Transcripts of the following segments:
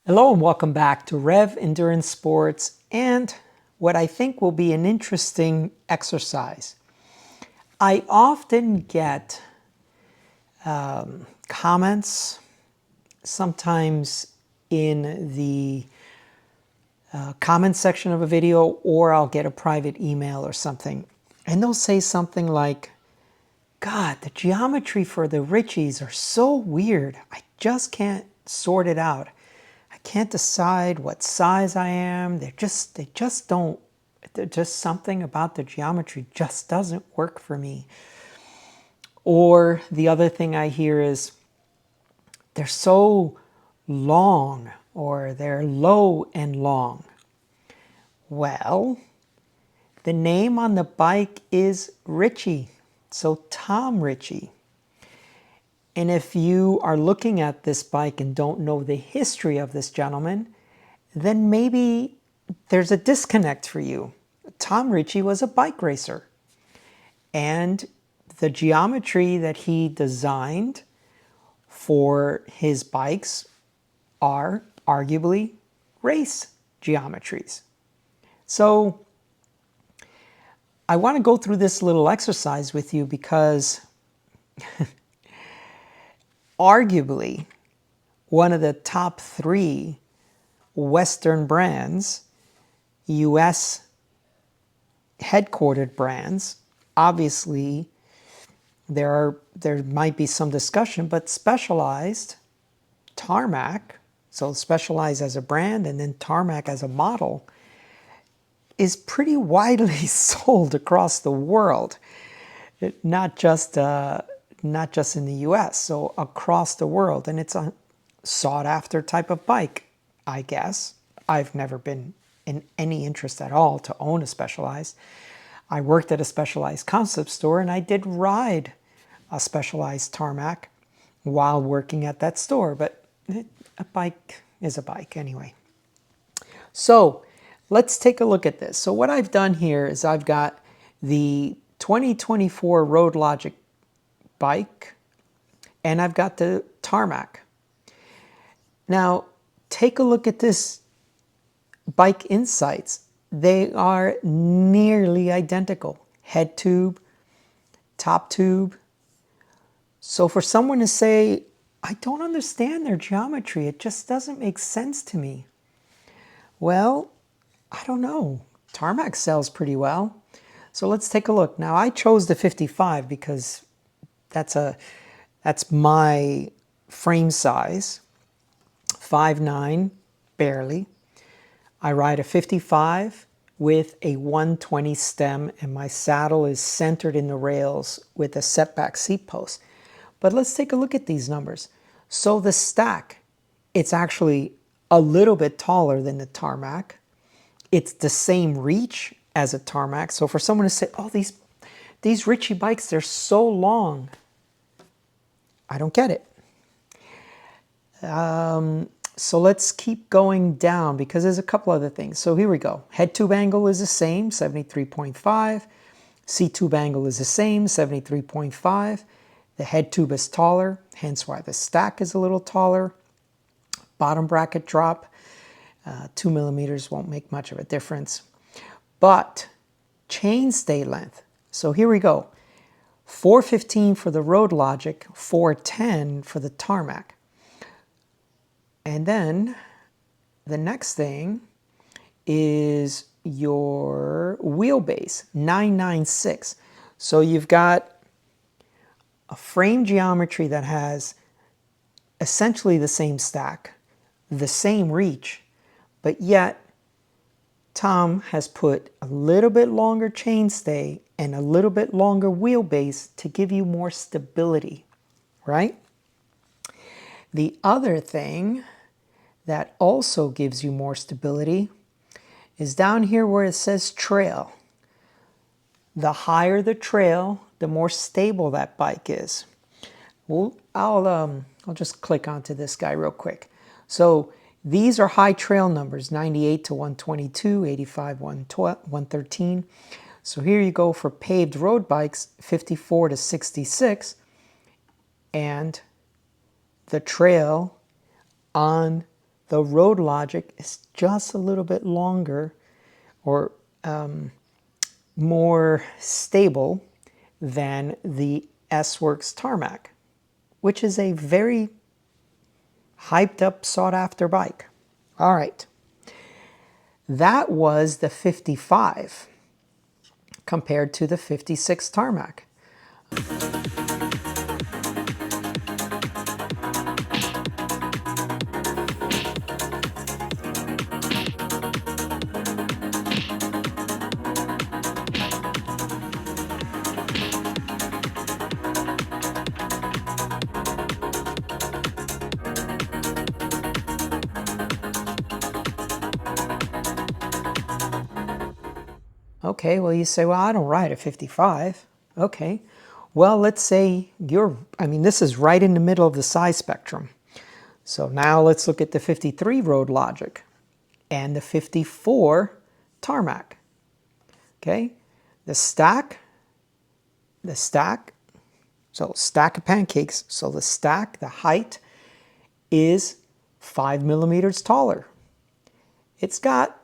Hello and welcome back to Rev Endurance Sports and what I think will be an interesting exercise. I often get comments, sometimes in the comment section of a video, or I'll get a private email or something, and they'll say something like, God, the geometry for the Ritcheys are so weird. I just can't sort it out. I can't decide what size I am. They just don't, there's just something about the geometry just doesn't work for me. Or the other thing I hear is they're so long, or they're low and long. Well, the name on the bike is Ritchey, so Tom Ritchey. And if you are looking at this bike and don't know the history of this gentleman, then maybe there's a disconnect for you. Tom Ritchey was a bike racer, and the geometry that he designed for his bikes are arguably race geometries. So I want to go through this little exercise with you because arguably one of the top three Western brands, US headquartered brands. Obviously, there might be some discussion, but Specialized, Tarmac, so Specialized as a brand and then Tarmac as a model, is pretty widely sold across the world, not just in the US, so across the world. And it's a sought after type of bike, I guess. I've never been in any interest at all to own a Specialized. I worked at a Specialized concept store and I did ride a Specialized Tarmac while working at that store, but a bike is a bike anyway. So let's take a look at this. So what I've done here is I've got the 2024 Road Logic bike and I've got the Tarmac. Now take a look at this bike insights. They are nearly identical. Head tube, top tube. So for someone to say, I don't understand their geometry, it just doesn't make sense to me. Well, I don't know. Tarmac sells pretty well. So let's take a look. Now I chose the 55 because that's my frame size. 5'9", barely. I ride a 55 with a 120 stem and my saddle is centered in the rails with a setback seat post. But let's take a look at these numbers. So the stack, it's actually a little bit taller than the Tarmac. It's the same reach as a Tarmac. So for someone to say, oh, these Ritchey bikes, they're so long, I don't get it. So let's keep going down because there's a couple other things. So here we go. Head tube angle is the same, 73.5. Seat tube angle is the same, 73.5. The head tube is taller, hence why the stack is a little taller. Bottom bracket drop, 2 millimeters won't make much of a difference. But chainstay length. So here we go. 415 for the Road Logic, 410 for the Tarmac. And then the next thing is your wheelbase, 996. So you've got a frame geometry that has essentially the same stack, the same reach, but yet Tom has put a little bit longer chainstay and a little bit longer wheelbase to give you more stability, right? The other thing that also gives you more stability is down here where it says trail. The higher the trail, the more stable that bike is. Well, I'll just click onto this guy real quick. So these are high trail numbers, 98 to 122, 85, 113. So here you go for paved road bikes, 54 to 66. And the trail on the Road Logic is just a little bit longer or more stable than the S-Works Tarmac, which is a very hyped up, sought after bike. All right. That was the 55 compared to the 56 Tarmac. Okay, well, you say, well, I don't ride a 55. Okay, well, let's say this is right in the middle of the size spectrum. So now let's look at the 53 Road Logic and the 54 Tarmac. Okay, the stack, so stack of pancakes. So the stack, the height is 5 millimeters taller. It's got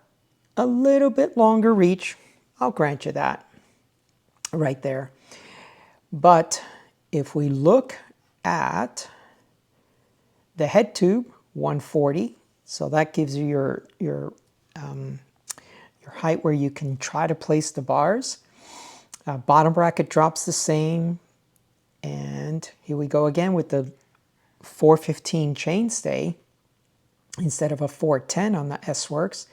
a little bit longer reach. I'll grant you that right there. But if we look at the head tube, 140, so that gives you your height where you can try to place the bars. Bottom bracket drops the same. And here we go again with the 415 chainstay instead of a 410 on the S-Works.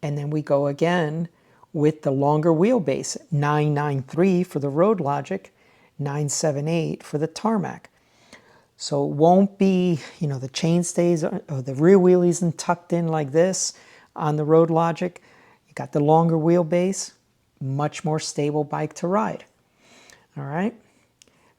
And then we go again with the longer wheelbase, 993 for the Road Logic, 978 for the Tarmac. So it won't be, the chainstays or the rear wheel isn't tucked in like this on the Road Logic. You got the longer wheelbase, much more stable bike to ride. All right.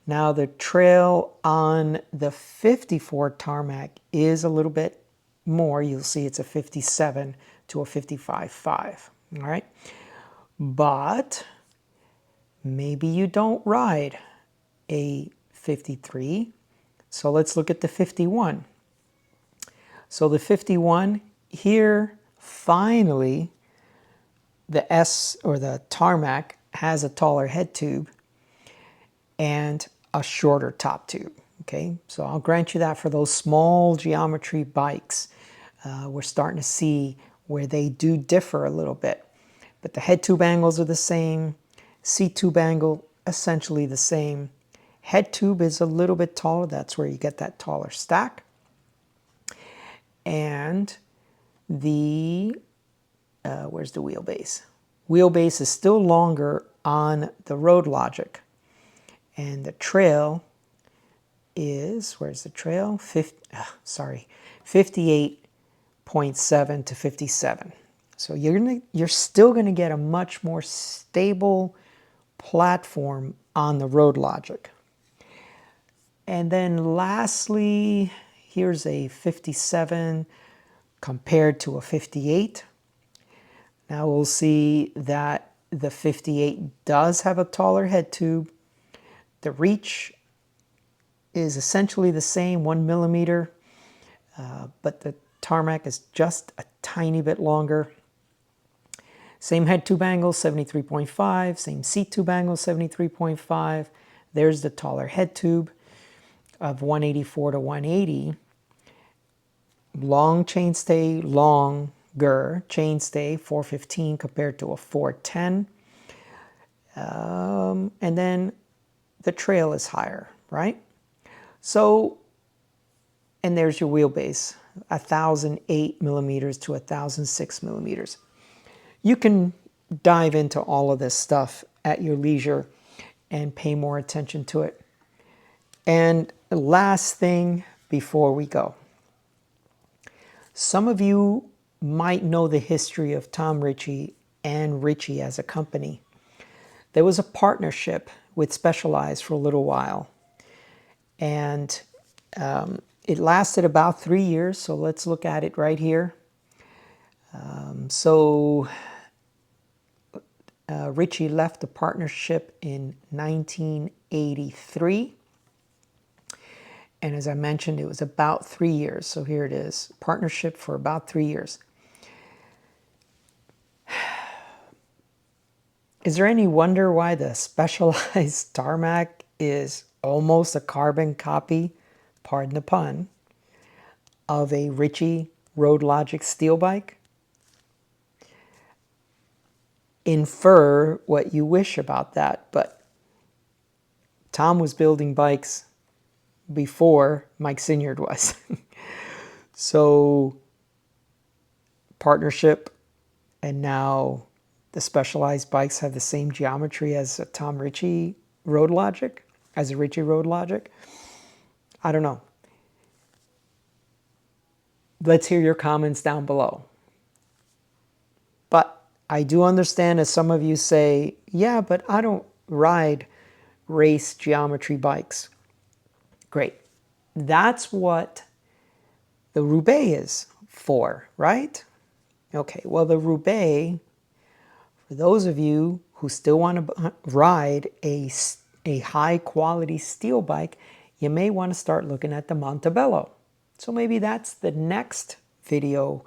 Now the trail on the 54 Tarmac is a little bit more. You'll see it's a 57 to a 55.5. All right. But maybe you don't ride a 53. So let's look at the 51. So the 51 here, finally, the S or the Tarmac has a taller head tube and a shorter top tube. Okay, so I'll grant you that for those small geometry bikes. We're starting to see where they do differ a little bit. But the head tube angles are the same. Seat tube angle, essentially the same. Head tube is a little bit taller. That's where you get that taller stack. And the, where's the wheelbase? Wheelbase is still longer on the Road Logic. And the trail is, where's the trail? 58.7 to 57. So you're still going to get a much more stable platform on the Road Logic. And then lastly, here's a 57 compared to a 58. Now we'll see that the 58 does have a taller head tube. The reach is essentially the same, 1 millimeter, but the Tarmac is just a tiny bit longer. Same head tube angle, 73.5. Same seat tube angle, 73.5. There's the taller head tube of 184 to 180. Long chainstay, longer chainstay, 415 compared to a 410. And then the trail is higher, right? So, and there's your wheelbase, 1,008 millimeters to 1,006 millimeters. You can dive into all of this stuff at your leisure and pay more attention to it. And the last thing before we go. Some of you might know the history of Tom Ritchey and Ritchey as a company. There was a partnership with Specialized for a little while. And it lasted about 3 years, so let's look at it right here. Ritchey left the partnership in 1983, And as I mentioned, it was about 3 years. So here it is, partnership for about 3 years. Is there any wonder why the Specialized tarmac is almost a carbon copy, pardon the pun, of a Ritchey Road Logic steel bike? Infer what you wish about that, but Tom was building bikes before Mike Sinyard was. So partnership, and now the Specialized bikes have the same geometry as a Ritchey Road Logic, as a Ritchey Road Logic. I don't know. Let's hear your comments down below. But I do understand, as some of you say, yeah, but I don't ride race geometry bikes. Great. That's what the Roubaix is for, right? Okay, well, the Roubaix, for those of you who still want to ride a high quality steel bike, you may want to start looking at the Montebello. So maybe that's the next video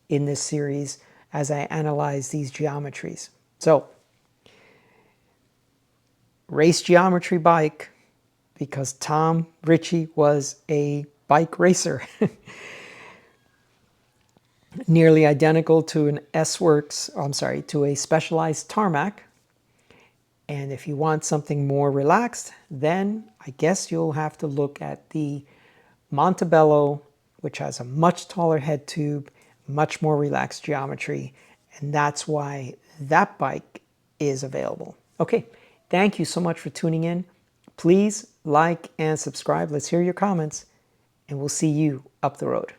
in this series as I analyze these geometries. So, race geometry bike, because Tom Ritchey was a bike racer. Nearly identical to an S-Works, to a Specialized tarmac. And if you want something more relaxed, then I guess you'll have to look at the Montebello, which has a much taller head tube, much more relaxed geometry, and that's why that bike is available. Okay, thank you so much for tuning in. Please like and subscribe. Let's hear your comments, and we'll see you up the road.